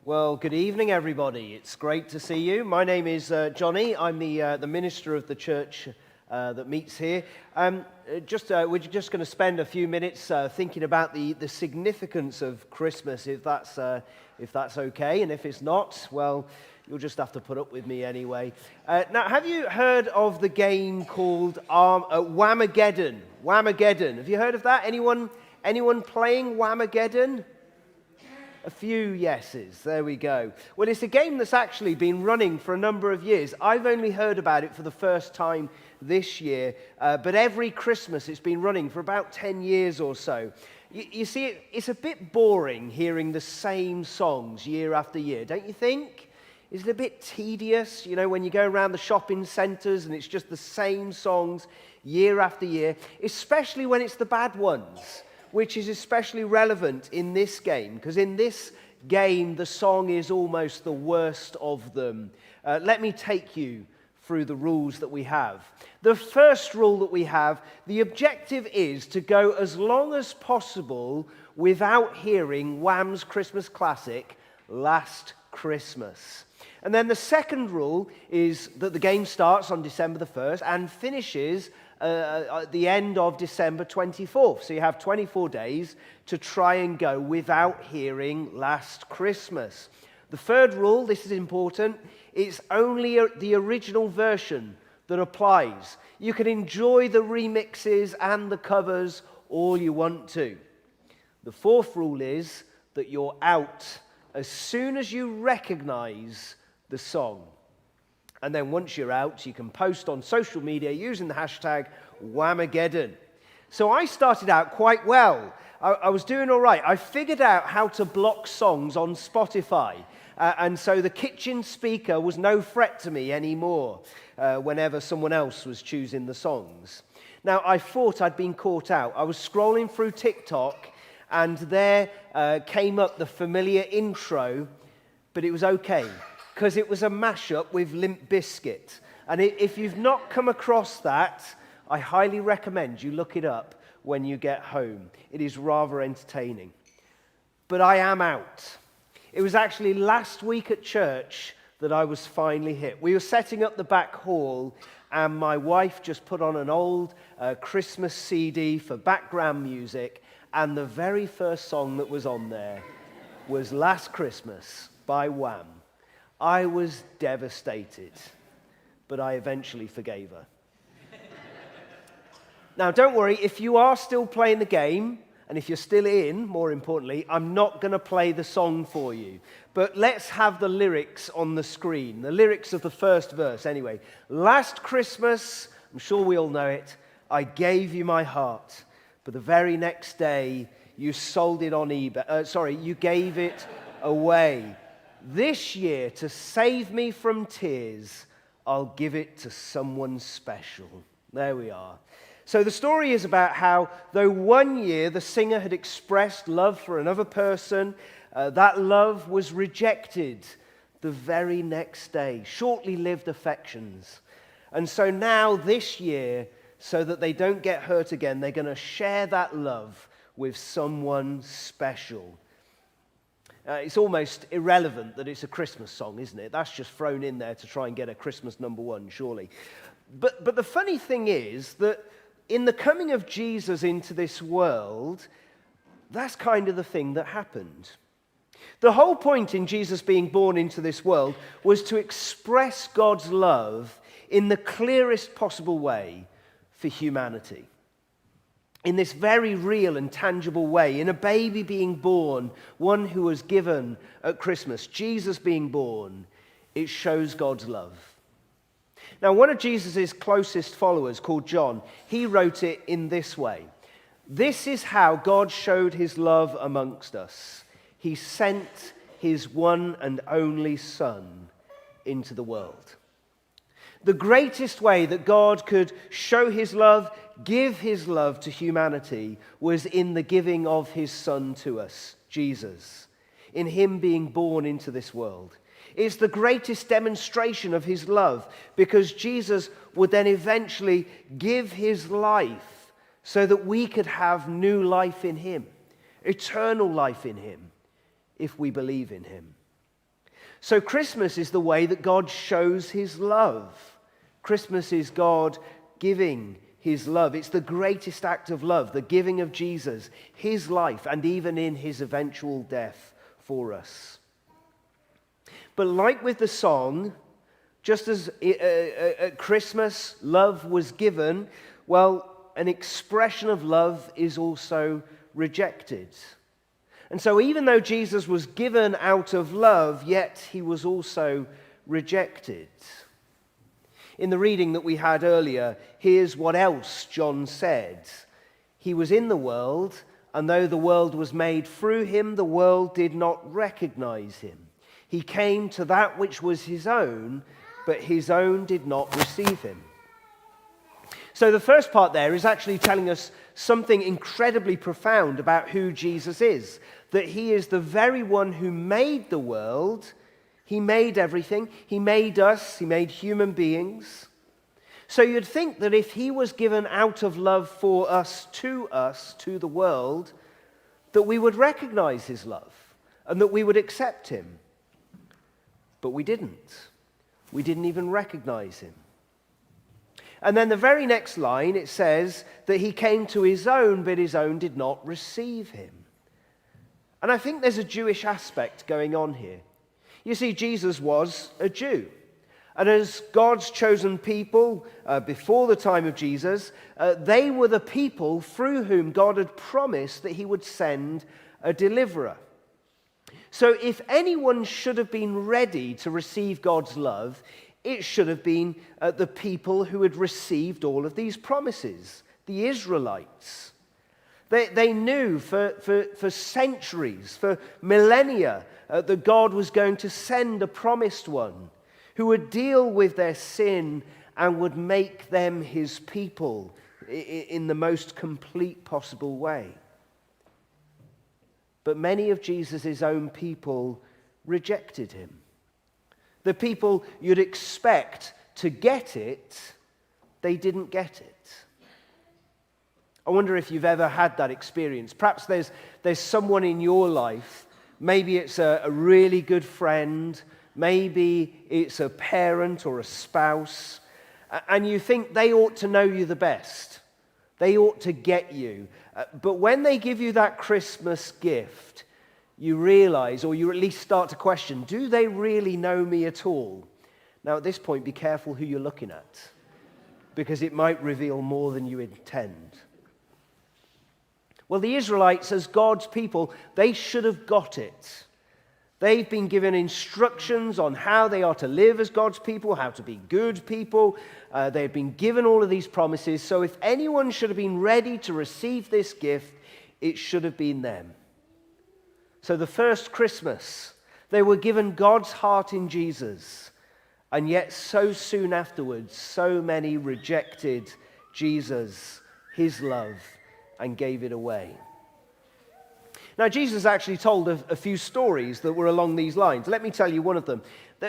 Well, good evening, everybody. It's great to see you. My name is Jonny. I'm the minister of the church that meets here. We're just going to spend a few minutes thinking about the significance of Christmas, if that's okay. And if it's not, well, you'll just have to put up with me anyway. Now, have you heard of the game called Whamageddon? Whamageddon. Have you heard of that? Anyone playing Whamageddon? A few yeses. There we go. Well, it's a game that's actually been running for a number of years. I've only heard about it for the first time this year, but every Christmas it's been running for about 10 years or so. You see, it's a bit boring hearing the same songs year after year, don't you think? Is it a bit tedious, when you go around the shopping centres and it's just the same songs year after year, especially when it's the bad ones, which is especially relevant in this game, because in this game, the song is almost the worst of them. Let me take you through the rules that we have. The first rule that we have, the objective is to go as long as possible without hearing Wham's Christmas classic, Last Christmas. And then the second rule is that the game starts on December the 1st and finishes at the end of December 24th. So you have 24 days to try and go without hearing Last Christmas. The third rule, this is important, it's only the original version that applies. You can enjoy the remixes and the covers all you want to. The fourth rule is that you're out as soon as you recognize the song. And then once you're out, you can post on social media using the hashtag Whamageddon. So I started out quite well. I was doing all right. I figured out how to block songs on Spotify. And so the kitchen speaker was no threat to me anymore whenever someone else was choosing the songs. Now, I thought I'd been caught out. I was scrolling through TikTok, and there came up the familiar intro, but it was okay, because it was a mashup with Limp Bizkit. And if you've not come across that, I highly recommend you look it up when you get home. It is rather entertaining. But I am out. It was actually last week at church that I was finally hit. We were setting up the back hall, and my wife just put on an old Christmas CD for background music, and the very first song that was on there was Last Christmas by Wham. I was devastated, but I eventually forgave her. Now, don't worry, if you are still playing the game, and if you're still in, more importantly, I'm not going to play the song for you. But let's have the lyrics on the screen, the lyrics of the first verse anyway. Last Christmas, I'm sure we all know it, I gave you my heart, but the very next day, you sold it on eBay. You gave it away. This year, to save me from tears, I'll give it to someone special. There we are. So the story is about how, though one year the singer had expressed love for another person, that love was rejected the very next day. Shortly-lived affections. And so now, this year, so that they don't get hurt again, they're going to share that love with someone special. It's almost irrelevant that it's a Christmas song, isn't it? That's just thrown in there to try and get a Christmas number one, surely. But the funny thing is that in the coming of Jesus into this world, that's kind of the thing that happened. The whole point in Jesus being born into this world was to express God's love in the clearest possible way for humanity. In this very real and tangible way, in a baby being born, one who was given at Christmas, Jesus being born, it shows God's love. Now, one of Jesus' closest followers, called John, he wrote it in this way. This is how God showed his love amongst us. He sent his one and only Son into the world. The greatest way that God could show his love, give his love to humanity, was in the giving of his Son to us, Jesus, in him being born into this world. It's the greatest demonstration of his love, because Jesus would then eventually give his life so that we could have new life in him, eternal life in him, if we believe in him. So Christmas is the way that God shows his love. Christmas is God giving his love. It's the greatest act of love, the giving of Jesus, his life, and even in his eventual death for us. But like with the song, just as at Christmas love was given, well, an expression of love is also rejected. And so even though Jesus was given out of love, yet he was also rejected. In the reading that we had earlier, here's what else John said. He was in the world, and though the world was made through him, the world did not recognize him. He came to that which was his own, but his own did not receive him. So the first part there is actually telling us something incredibly profound about who Jesus is. That he is the very one who made the world. He made everything. He made us. He made human beings. So you'd think that if he was given out of love for us, to the world, that we would recognize his love and that we would accept him. But we didn't. We didn't even recognize him. And then the very next line, it says that he came to his own, but his own did not receive him. And I think there's a Jewish aspect going on here. You see, Jesus was a Jew. And as God's chosen people before the time of Jesus, they were the people through whom God had promised that he would send a deliverer. So if anyone should have been ready to receive God's love, it should have been the people who had received all of these promises, the Israelites. They knew for centuries, for millennia, that God was going to send a promised one who would deal with their sin and would make them his people in the most complete possible way. But many of Jesus' own people rejected him. The people you'd expect to get it, they didn't get it. I wonder if you've ever had that experience. Perhaps there's someone in your life, maybe it's a really good friend, maybe it's a parent or a spouse, and you think they ought to know you the best. They ought to get you. But when they give you that Christmas gift, you realize, or you at least start to question, do they really know me at all? Now, at this point, be careful who you're looking at, because it might reveal more than you intend. Well, the Israelites, as God's people, they should have got it. They've been given instructions on how they are to live as God's people, how to be good people. They've been given all of these promises. So if anyone should have been ready to receive this gift, it should have been them. So the first Christmas, they were given God's heart in Jesus. And yet so soon afterwards, so many rejected Jesus, his love, and gave it away. Now, Jesus actually told a few stories that were along these lines. Let me tell you one of them.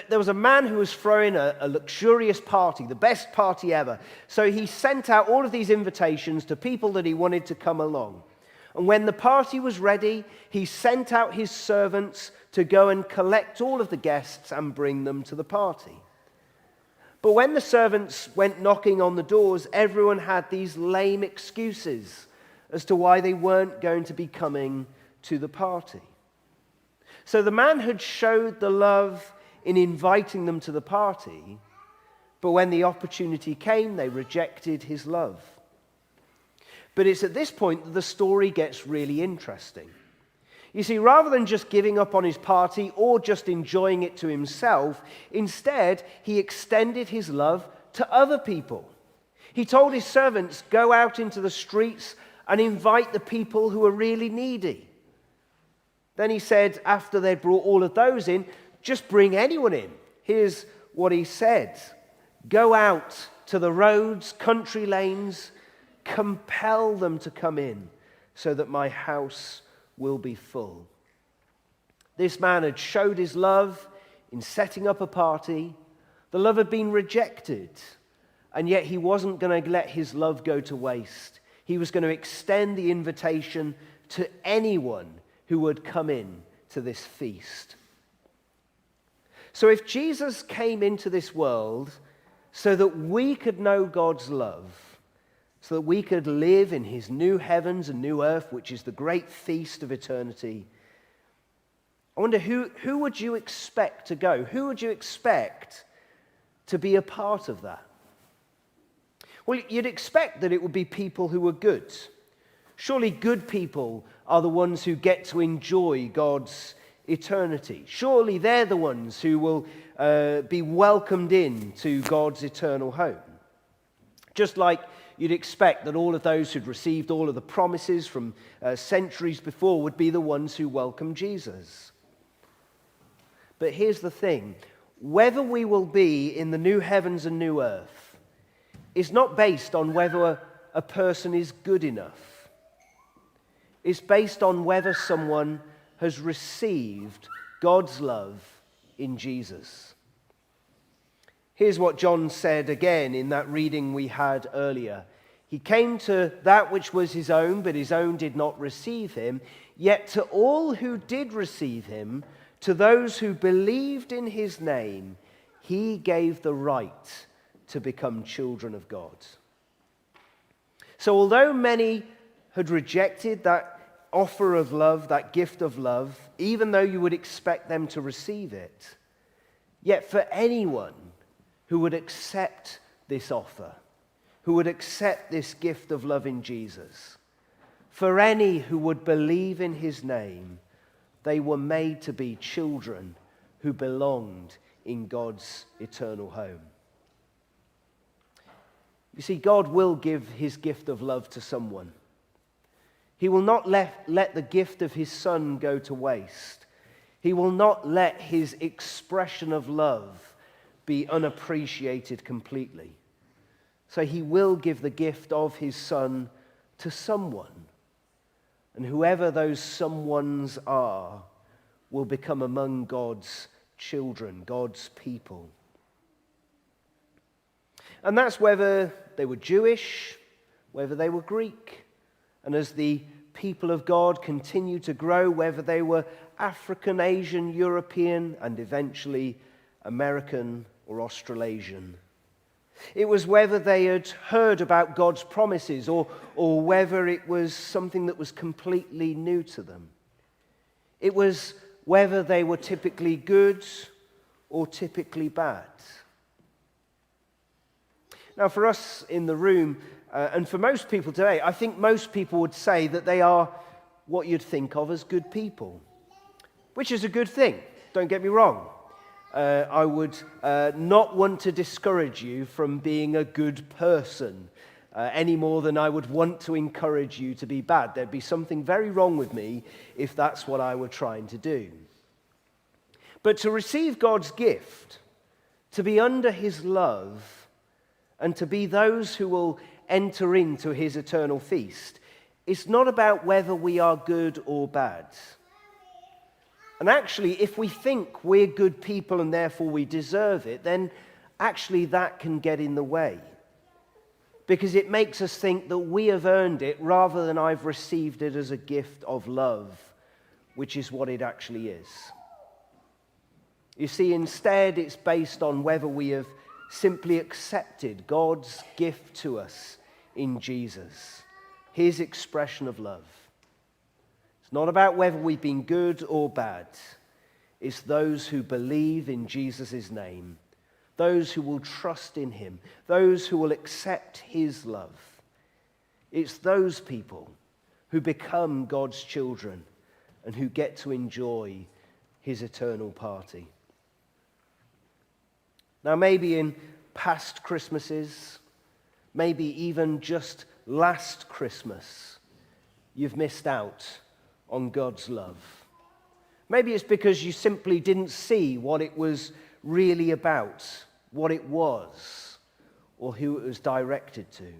There was a man who was throwing a luxurious party, the best party ever. So he sent out all of these invitations to people that he wanted to come along. And when the party was ready, he sent out his servants to go and collect all of the guests and bring them to the party. But when the servants went knocking on the doors, everyone had these lame excuses as to why they weren't going to be coming to the party. So the man had showed the love in inviting them to the party, but when the opportunity came, they rejected his love. But it's at this point that the story gets really interesting. You see, rather than just giving up on his party or just enjoying it to himself, instead, he extended his love to other people. He told his servants, go out into the streets and invite the people who are really needy. Then he said, after they'd brought all of those in, just bring anyone in. Here's what he said. Go out to the roads, country lanes, compel them to come in so that my house will be full. This man had showed his love in setting up a party. The love had been rejected, and yet he wasn't going to let his love go to waste. He was going to extend the invitation to anyone who would come in to this feast. So if Jesus came into this world so that we could know God's love, so that we could live in his new heavens and new earth, which is the great feast of eternity, I wonder who would you expect to go? Who would you expect to be a part of that? Well, you'd expect that it would be people who were good. Surely good people are the ones who get to enjoy God's eternity. Surely they're the ones who will be welcomed in to God's eternal home. Just like you'd expect that all of those who'd received all of the promises from centuries before would be the ones who welcome Jesus. But here's the thing. Whether we will be in the new heavens and new earth is not based on whether a person is good enough. It's based on whether someone has received God's love in Jesus. Here's what John said again in that reading we had earlier. He came to that which was his own, but his own did not receive him. Yet to all who did receive him, to those who believed in his name, he gave the right to become children of God. So although many had rejected that offer of love, that gift of love, even though you would expect them to receive it, yet for anyone who would accept this offer, who would accept this gift of love in Jesus, for any who would believe in his name, they were made to be children who belonged in God's eternal home. You see, God will give his gift of love to someone. He will not let the gift of his Son go to waste. He will not let his expression of love be unappreciated completely. So he will give the gift of his Son to someone. And whoever those someones are will become among God's children, God's people. And that's whether they were Jewish, whether they were Greek. And as the people of God continue to grow, whether they were African, Asian, European, and eventually American or Australasian. It was whether they had heard about God's promises or whether it was something that was completely new to them. It was whether they were typically good or typically bad. Now, for us in the room, and for most people today, I think most people would say that they are what you'd think of as good people, which is a good thing, don't get me wrong. I would not want to discourage you from being a good person any more than I would want to encourage you to be bad. There'd be something very wrong with me if that's what I were trying to do. But to receive God's gift, to be under his love, and to be those who will enter into his eternal feast, it's not about whether we are good or bad. And actually, if we think we're good people and therefore we deserve it, then actually that can get in the way. Because it makes us think that we have earned it rather than I've received it as a gift of love, which is what it actually is. You see, instead it's based on whether we have simply accepted God's gift to us in Jesus, his expression of love. It's not about whether we've been good or bad. It's those who believe in Jesus' name, those who will trust in him, those who will accept his love. It's those people who become God's children and who get to enjoy his eternal party. Now, maybe in past Christmases, maybe even just last Christmas, you've missed out on God's love. Maybe it's because you simply didn't see what it was really about, what it was, or who it was directed to.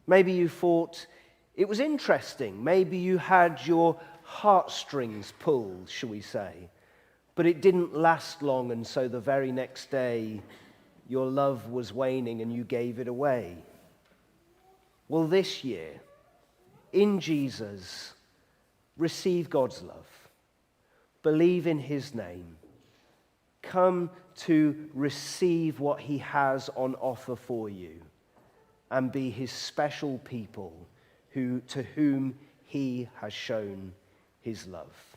Maybe you thought it was interesting. Maybe you had your heartstrings pulled, shall we say. But it didn't last long, and so the very next day, your love was waning and you gave it away. Well, this year, in Jesus, receive God's love. Believe in his name. come to receive what he has on offer for you and be his special people to whom he has shown his love.